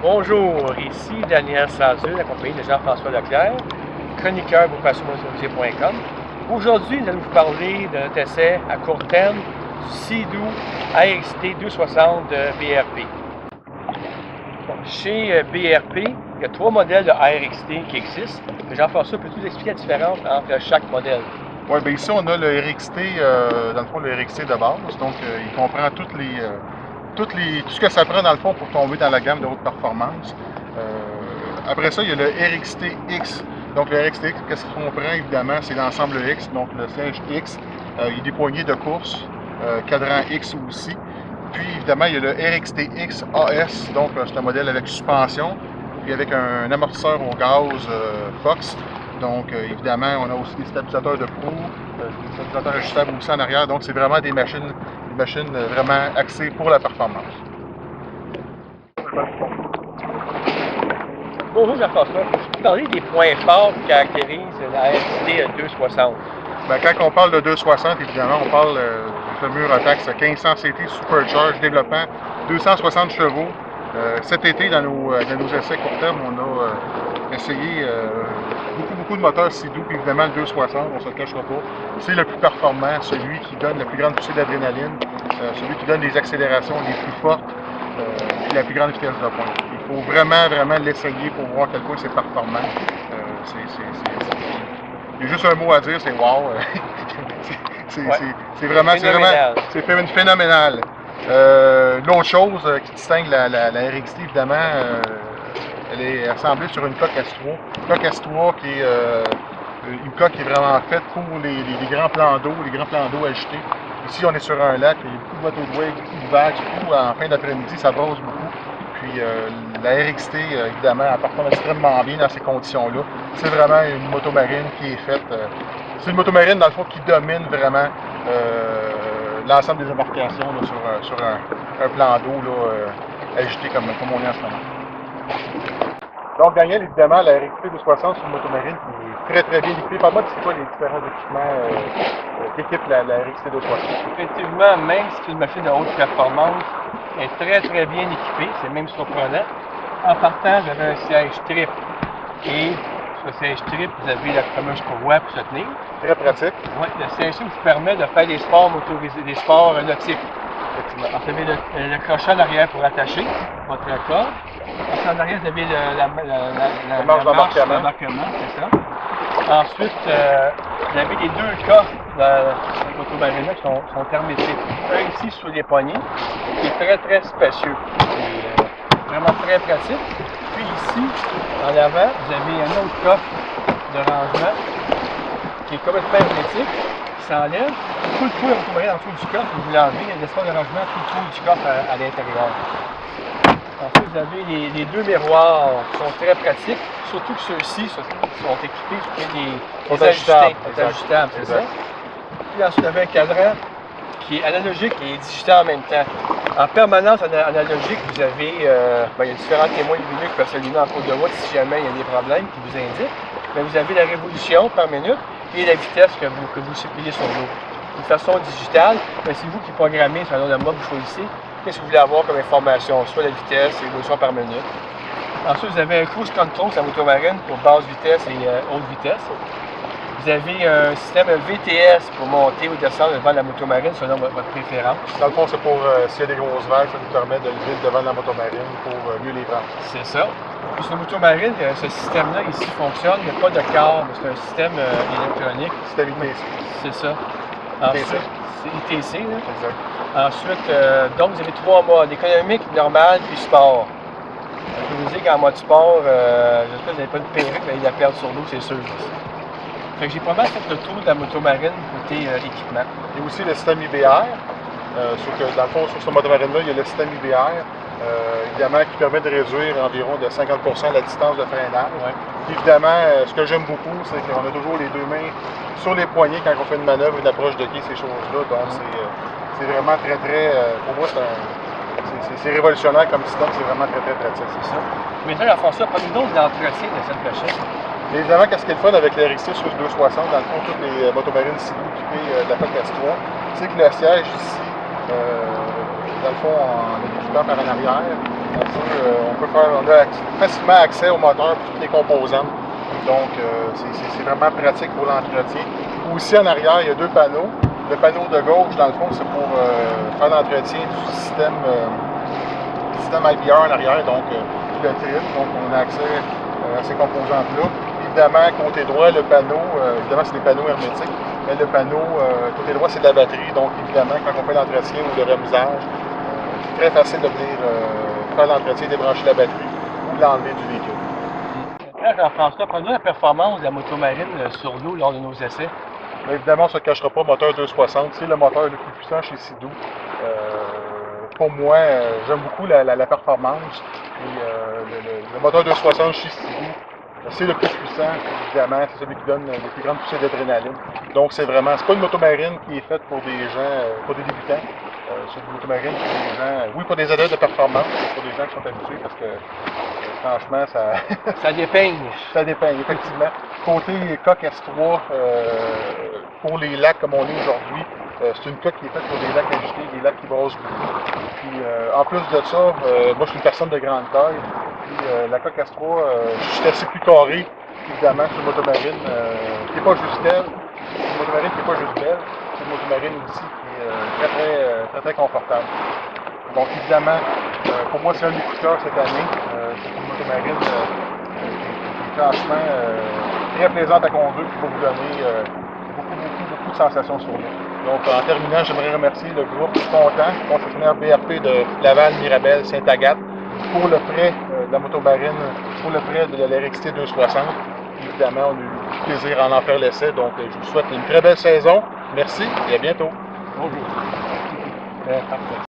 Bonjour, ici Daniel Sazul, accompagné de Jean-François Leclerc, chroniqueur pour passionmotorisé.com. Aujourd'hui, nous allons vous parler de notre essai à court terme du Sea-Doo AXT 260 de BRP. Chez BRP, il y a 3 modèles de RXT qui existent. Jean-François, peux-tu nous expliquer la différence entre chaque modèle? Oui, bien ici, on a le RXT, dans le fond, le RXT de base. Donc, il comprend tout ce que ça prend, dans le fond, pour tomber dans la gamme de haute performance. Après ça, il y a le RXT-X. Donc, le RXT-X, qu'est-ce qu'il comprend, évidemment, c'est l'ensemble X, donc le siège X. Il y a des poignées de course, cadran X aussi. Puis, évidemment, il y a le RXT-X AS, donc c'est un modèle avec suspension, puis avec un amortisseur au gaz Fox. Donc, évidemment, on a aussi des stabilisateurs de proue, des stabilisateurs ajustables aussi en arrière. Donc, c'est vraiment des machines vraiment axées pour la performance. Bonjour Jean-François, peux-tu parler des points forts qui caractérisent la RXT 260? Bien, quand on parle de 260, évidemment, on parle du fameux Rotax 1500 CT Supercharge développant 260 chevaux. Cet été, dans nos essais court terme, on a essayé beaucoup de moteurs Sea-Doo, puis évidemment le 260, on ne se le cachera pas. C'est le plus performant, celui qui donne la plus grande poussée d'adrénaline, celui qui donne les accélérations les plus fortes, puis la plus grande vitesse de pointe. Il faut vraiment l'essayer pour voir à quel point c'est performant. Il y a juste un mot à dire, c'est wow. C'est vraiment phénoménal. L'autre chose qui distingue la RXT, évidemment, elle est assemblée sur une coque S3. Coque S3 qui est une coque qui est vraiment faite pour les grands plans d'eau, agités. Ici, on est sur un lac, il y a beaucoup de bateaux de wave, beaucoup de vagues, surtout en fin d'après-midi, ça brosse beaucoup. Puis la RXT, évidemment, elle performe extrêmement bien dans ces conditions-là. C'est vraiment une motomarine qui est faite. C'est une motomarine, dans le fond, qui domine vraiment l'ensemble des embarcations là, sur un plan d'eau agité comme on est en ce moment. Donc, Daniel, évidemment, la RXT 260, c'est une motomarine qui est très bien équipée. Parle-moi de c'est quoi les différents équipements qu'équipe la RXT 260. Effectivement, même si c'est une machine de haute performance, elle est très bien équipée, c'est même surprenant. En partant, vous avez un siège trip et sur le siège trip, vous avez la fameuse courroie pour se tenir. Très pratique. Oui, le siège trip vous permet de faire des sports motorisés, des sports nautiques. Vous avez le crochet en arrière pour attacher votre corde. En arrière, vous avez la marche d'embarquement, c'est ça. Ensuite, vous avez les 2 coffres de l'automarine qui sont hermétiques. Un ici sous les poignées, qui est très spacieux. C'est vraiment très pratique. Puis ici, en avant, vous avez un autre coffre de rangement qui est complètement hermétique, qui s'enlève. Tout le tour de l'automarine en dessous du coffre, vous l'enlevez, il y a l'espace de rangement tout le tour du coffre à l'intérieur. Ensuite, vous avez les 2 miroirs qui sont très pratiques, surtout que ceux-ci sont équipés des ajustables, c'est ça. Puis ensuite, vous avez un cadran qui est analogique et digital en même temps. En permanence analogique, vous avez, il y a différents témoins lumineux qui peuvent s'allumer en cours de route si jamais il y a des problèmes qui vous indiquent. Mais vous avez la révolution par minute et la vitesse que vous circulez sur l'eau. De façon digitale, c'est vous qui programmez sur un nombre de modes que vous choisissez. Qu'est-ce que vous voulez avoir comme information, soit la vitesse et l'évolution par minute. Ensuite, vous avez un cruise control sur la motomarine pour basse vitesse et haute vitesse. Vous avez un système VTS pour monter ou descendre devant la motomarine selon votre préférence. Dans le fond, c'est pour, s'il y a des grosses vagues, ça nous permet de lever devant la motomarine pour mieux les prendre. C'est ça. Puis sur la motomarine, ce système-là ici fonctionne, il n'y a pas de câble, c'est un système électronique. Système ITC. C'est ça. Ensuite, c'est ITC, là. Exact. Ensuite, donc vous avez 3 modes, économique, normal, puis sport. Je peux vous dire qu'en mode sport, j'espère que vous n'avez pas de perruque, mais il y a perdre sur l'eau, c'est sûr. Fait que j'ai pas mal fait le tour de la motomarine côté équipement. Il y a aussi le système IBR. Dans le fond, sur ce motomarine-là, il y a le système IBR, évidemment, qui permet de réduire environ de 50% la distance de freinage. Ouais. Évidemment, ce que j'aime beaucoup, c'est qu'on a toujours les 2 mains sur les poignets quand on fait une manœuvre, une approche de quai, ces choses-là. Donc, c'est vraiment très, pour moi, c'est révolutionnaire comme système, c'est vraiment très pratique. C'est ça. Mais là, François, parle-nous donc de l'entretien de cette machine. Évidemment, qu'est-ce qui est le fun avec la RXT sur le 260, dans le fond, toutes les motomarines Sea-Doo équipées de la coque S3, c'est que le siège ici, dans le fond, on a des équipements par en arrière. On on a facilement accès au moteur et toutes les composantes. Donc, c'est vraiment pratique pour l'entretien. Aussi, en arrière, il y a deux panneaux. Le panneau de gauche, dans le fond, c'est pour faire l'entretien du système IBR en arrière, donc tout le trip. Donc, on a accès à ces composantes-là. Évidemment, côté droit, le panneau, évidemment, c'est des panneaux hermétiques, mais le panneau, côté droit, c'est de la batterie. Donc, évidemment, quand on fait l'entretien ou le remisage, c'est très facile de venir faire l'entretien, débrancher la batterie ou l'enlever du véhicule. Jean-François, parle-nous de la performance de la motomarine sur l'eau lors de nos essais. Mais évidemment, on ne se cachera pas, moteur 260, c'est le moteur le plus puissant chez Sea-Doo. Pour moi, j'aime beaucoup la performance. Et, le moteur 260 chez Sea-Doo, c'est le plus puissant, évidemment, c'est celui qui donne les plus grandes poussées d'adrénaline. Donc c'est pas une motomarine qui est faite pour des gens, pour des débutants. C'est une motomarine pour des gens, oui, pour des adeptes de performance, pour des gens qui sont habitués, parce que franchement, ça... Ça dépeigne. Ça dépeigne, effectivement. Côté coque S3, pour les lacs comme on est aujourd'hui, c'est une coque qui est faite pour des lacs agités, des lacs qui brassent beaucoup. Puis en plus de ça, moi je suis une personne de grande taille. Puis la coque S3, je suis assez plus carré, évidemment, sur une motomarine qui n'est pas juste belle. C'est une motomarine qui n'est pas juste belle, c'est une motomarine aussi qui est très confortable. Donc évidemment, pour moi c'est un des coups de cœur cette année. C'est une motomarine qui est franchement très plaisante à conduire, qui va vous donner beaucoup de sensations sur l'eau. Donc en terminant, j'aimerais remercier le groupe Content, concessionnaire BRP de Laval, Mirabel, Sainte-Agathe, pour le prêt de la motomarine, pour le prêt de la RXT 260. Évidemment, on a eu beaucoup de plaisir à en faire l'essai, donc je vous souhaite une très belle saison. Merci et à bientôt. Bonjour. Parfait.